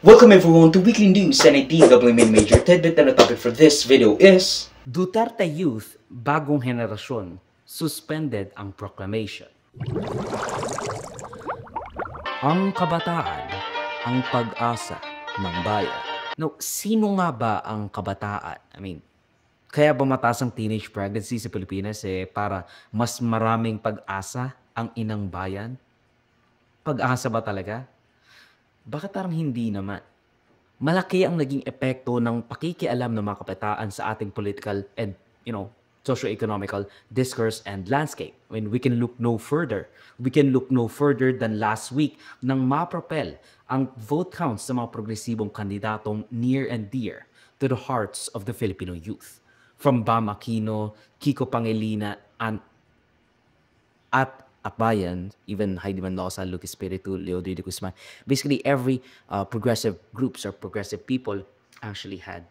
Welcome everyone to Weekly News and a DWM Major Tidbit, and the topic for this video is Duterte Youth, bagong henerasyon, suspended ang proclamation. Ang kabataan, ang pag-asa ng bayan. No, sino nga ba ang kabataan? Kaya ba mataas ang teenage pregnancy sa Pilipinas para mas maraming pag-asa ang inang bayan? Pag-asa ba talaga? Bakit parang hindi naman? Malaki ang naging epekto ng pakikialam ng mga kabataan sa ating political and, socio-economical discourse and landscape. We can look no further. We can look no further than last week nang mapropel ang vote counts sa mga progresibong kandidatong near and dear to the hearts of the Filipino youth. From Bam Aquino, Kiko Pangilinan, at Akbayan, even Heidi Mendoza, Lucas Espiritu, Leo de Guzman. Basically, every progressive groups or progressive people actually had,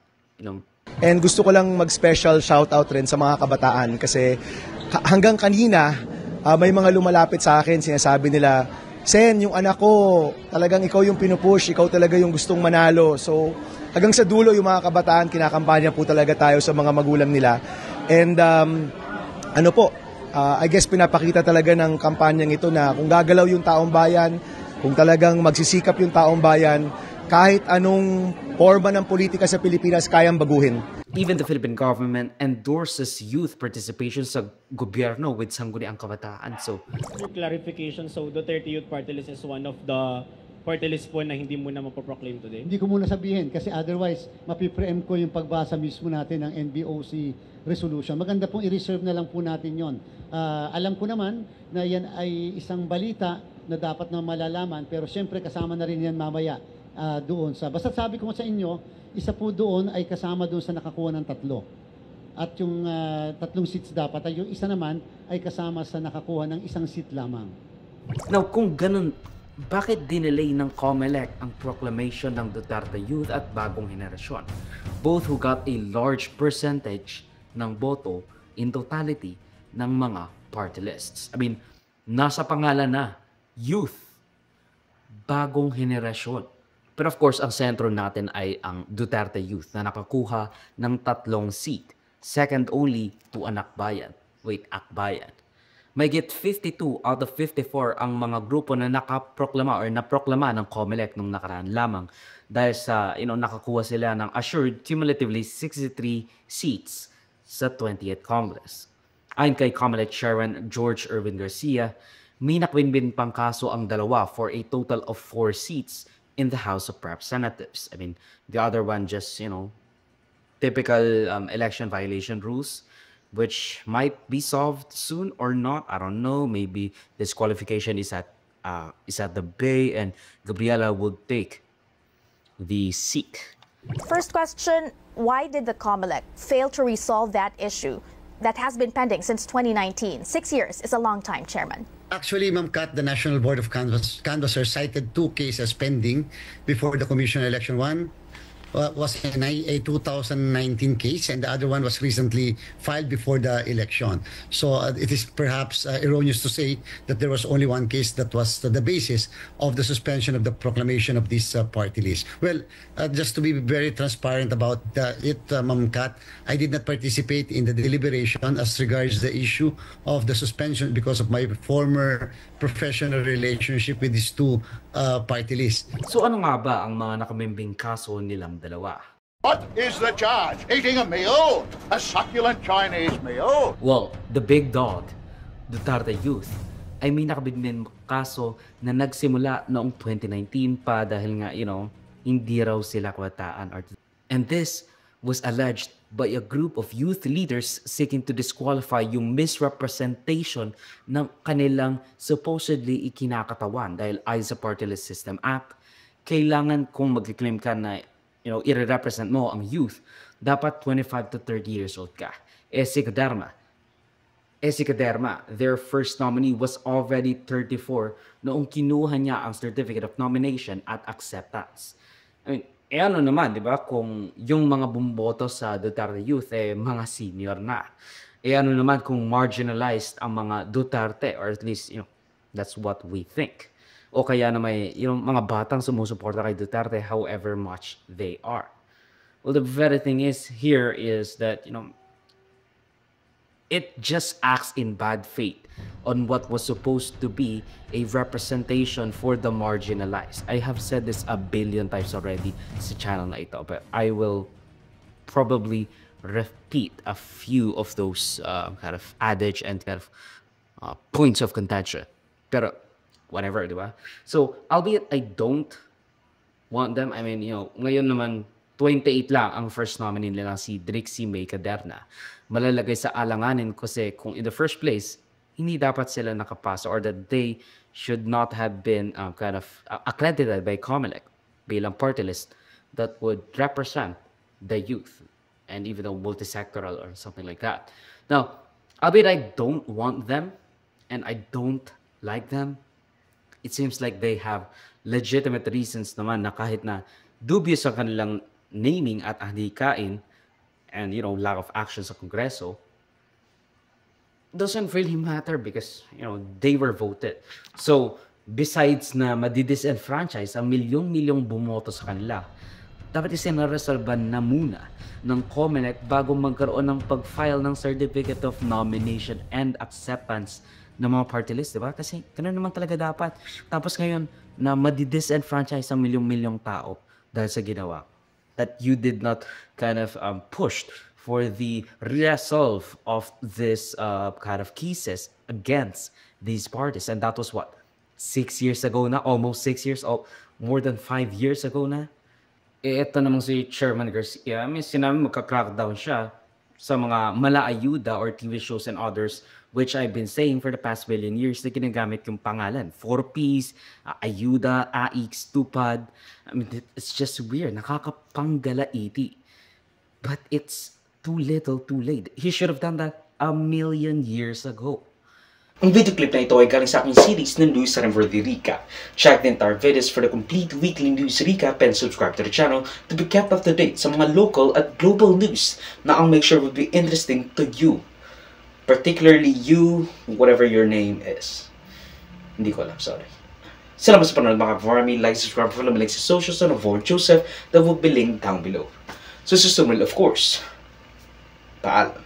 And gusto ko lang mag-special shoutout rin sa mga kabataan kasi hanggang kanina, may mga lumalapit sa akin, sinasabi nila, Sen, yung anak ko, talagang ikaw yung pinupush, ikaw talaga yung gustong manalo. So, hanggang sa dulo yung mga kabataan, kinakampanya po talaga tayo sa mga magulang nila. And, I guess pinapakita talaga ng kampanyang ito na kung gagalaw yung taong bayan, kung talagang magsisikap yung taong bayan, kahit anong forma ng politika sa Pilipinas, kayang baguhin. Even the Philippine government endorses youth participation sa gobyerno with sangguniang kabataan. So, clarification, so Duterte Youth Party List is one of the party list po na hindi mo na mapoproclaim today? Hindi ko muna sabihin kasi otherwise mapipreempt ko yung pagbasa mismo natin ng NBOC resolution. Maganda pong i-reserve na lang po natin yon. Alam ko naman na yan ay isang balita na dapat na malalaman pero syempre kasama na rin yan mamaya doon sa. Basta sabi ko sa inyo, isa po doon ay kasama doon sa nakakuha ng 3. At yung 3 seats dapat ay yung isa naman ay kasama sa nakakuha ng 1 seat lamang. Now, kung ganun, bakit dinelay ng COMELEC ang proclamation ng Duterte Youth at bagong henerasyon? Both who got a large percentage ng boto in totality ng mga party lists. Nasa pangalan na, youth, bagong henerasyon. Pero of course, ang sentro natin ay ang Duterte Youth na nakakuha ng 3 seat. Second only to an Akbayan. Mahigit 52 out of 54 ang mga grupo na nakaproklama or naproklama ng COMELEC nung nakaraan lamang dahil sa, nakakuha sila ng assured cumulatively 63 seats sa 20th Congress. Ayon kay COMELEC Chairman George Erwin Garcia, may nakwinbin pang kaso ang dalawa for a total of 4 seats in the House of Representatives. The other one just, typical election violation rules, which might be solved soon or not. I don't know. Maybe disqualification is at the bay and Gabriela would take the seat. First question, why did the COMELEC fail to resolve that issue that has been pending since 2019? 6 years is a long time, Chairman. Actually, Ma'am Kat, the National Board of Canvassers cited 2 cases pending before the Commission on Election. One was a 2019 case, and the other one was recently filed before the election. So it is perhaps erroneous to say that there was only one case that was the basis of the suspension of the proclamation of this party list. Well, just to be very transparent about it, Ma'am Kat, I did not participate in the deliberation as regards the issue of the suspension because of my former professional relationship with these 2 party lists. So ano nga ba ang mga nakamimbing kaso nilang dalawa? What is the charge? Eating a meal? A succulent Chinese meal? Well, the big dog, Duterte Youth, ay may nakabigmin kaso na nagsimula noong 2019 pa dahil nga, hindi raw sila kabataan. And this was alleged by a group of youth leaders seeking to disqualify yung misrepresentation ng kanilang supposedly ikinakatawan dahil ayon sa Party List System Act, kailangan kung mag-claim ka na i-represent mo ang youth, dapat 25 to 30 years old ka. Si Caderma, their first nominee was already 34 noong kinuha niya ang Certificate of Nomination at Acceptance. Ano naman, di ba, kung yung mga bumboto sa Duterte Youth mga senior na. Ano naman kung marginalized ang mga Duterte, or at least, that's what we think. o kaya na may yung mga batang sumusuporta kay Duterte however much they are. Well, the very thing is here is that, it just acts in bad faith on what was supposed to be a representation for the marginalized. I have said this a billion times already sa channel na ito, but I will probably repeat a few of those kind of adage and kind of points of contention. Pero whatever, di ba? So, albeit I don't want them, I mean, ngayon naman 28 lang ang first nominee nila si Drixie May Caderna. Malalagay sa alanganin kasi kung in the first place, hindi dapat sila nakapasa or that they should not have been kind of accredited by COMELEC bilang party list that would represent the youth and even the multisectoral or something like that. Now, albeit I don't want them and I don't like them, it seems like they have legitimate reasons naman na kahit na dubious ang kanilang naming at adhikain and lack of action sa Kongreso, doesn't really matter because they were voted. So besides na madi-disenfranchise ang milyong-milyong bumoto sa kanila, dapat isinaresolban na muna ng COMELEC bago magkaroon ng pag-file ng Certificate of Nomination and Acceptance ng mga party list, diba? Kasi ganun naman talaga dapat. Tapos ngayon na madi-disenfranchise ang milyong-milyong tao dahil sa ginawa that you did not kind of pushed for the resolve of this kind of cases against these parties. And that was what? 6 years ago na? Almost 6 years? Oh, more than 5 years ago na? Ito namang si Chairman Garcia, sinabi magka-crackdown siya sa mga malaayuda or TV shows and others, which I've been saying for the past billion years na ginagamit yung pangalan. 4Ps, Ayuda, AIX, Tupad. I mean, it's just weird. Nakakapanggalaiti. But it's too little, too late. He should have done that a million years ago. Ang video clip na ito ay galing sa aking series ng News sa Unworthy Recap. Check the entire videos for the complete weekly news recap and subscribe to the channel to be kept up to date sa mga local at global news na I'll make sure will be interesting to you. Particularly you, whatever your name is. Hindi ko alam, sorry. Salamat sa panonood mga kaparami. Like, subscribe, follow me like sa socials and avoid Joseph that will be linked down below. So susunod, of course, paalam.